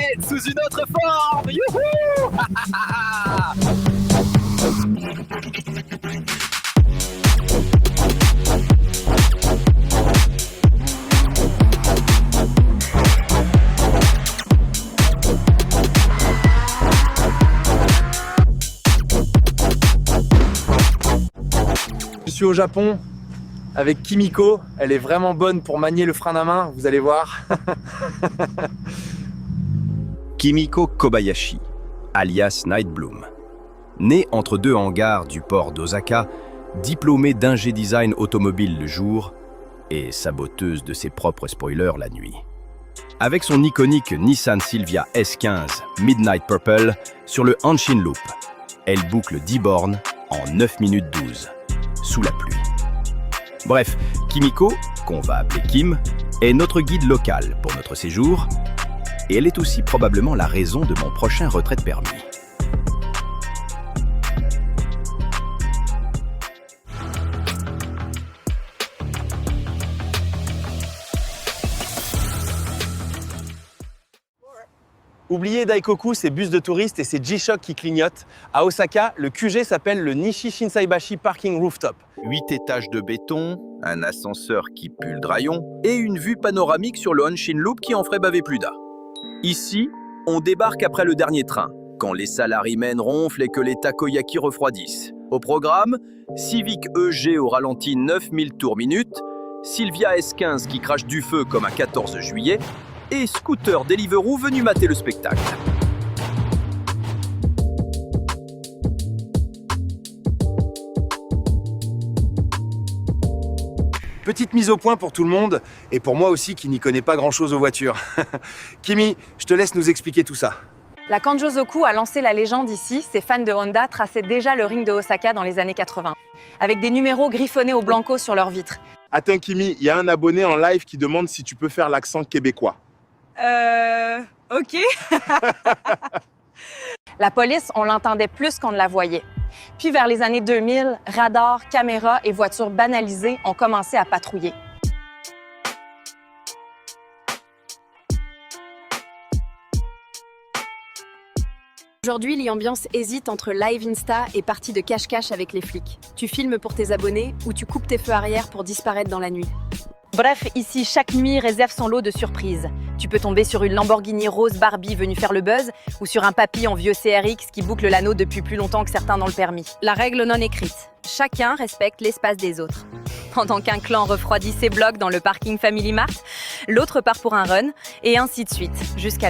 semaine sous une autre forme. Youhou. Je suis au Japon avec Kimiko, elle est vraiment bonne pour manier le frein à main, vous allez voir. Kimiko Kobayashi, alias Nightbloom. Née entre deux hangars du port d'Osaka, diplômée d'ingé design automobile le jour et saboteuse de ses propres spoilers la nuit. Avec son iconique Nissan Silvia S15 Midnight Purple sur le Hanshin Loop, elle boucle 10 bornes en 9 minutes 12, sous la pluie. Bref, Kimiko, qu'on va appeler Kim, est notre guide local pour notre séjour et elle est aussi probablement la raison de mon prochain retrait de permis. Oubliez Daikoku, ces bus de touristes et ces G-Shock qui clignotent. À Osaka, le QG s'appelle le Nishi Shinsaibashi Parking Rooftop. 8 étages de béton, un ascenseur qui pue le draillon et une vue panoramique sur le Hanshin Loop qui en ferait baver plus d'un. Ici, on débarque après le dernier train, quand les salarymen ronflent et que les takoyaki refroidissent. Au programme, Civic EG au ralenti 9000 tours minute, Silvia S15 qui crache du feu comme un 14 juillet, et Scooter Deliveroo venu mater le spectacle. Petite mise au point pour tout le monde, et pour moi aussi qui n'y connais pas grand-chose aux voitures. Kimi, je te laisse nous expliquer tout ça. La Kanjozoku a lancé la légende ici. Ses fans de Honda traçaient déjà le ring de Osaka dans les années 80, avec des numéros griffonnés au blanco sur leurs vitres. Attends Kimi, il y a un abonné en live qui demande si tu peux faire l'accent québécois. Ok. La police, on l'entendait plus qu'on ne la voyait. Puis vers les années 2000, radars, caméras et voitures banalisées ont commencé à patrouiller. Aujourd'hui, l'ambiance hésite entre live Insta et partie de cache-cache avec les flics. Tu filmes pour tes abonnés ou tu coupes tes feux arrière pour disparaître dans la nuit. Bref, ici, chaque nuit réserve son lot de surprises. Tu peux tomber sur une Lamborghini rose Barbie venue faire le buzz ou sur un papy en vieux CRX qui boucle l'anneau depuis plus longtemps que certains dans le permis. La règle non écrite. Chacun respecte l'espace des autres. Pendant qu'un clan refroidit ses blocs dans le parking Family Mart, l'autre part pour un run et ainsi de suite, jusqu'à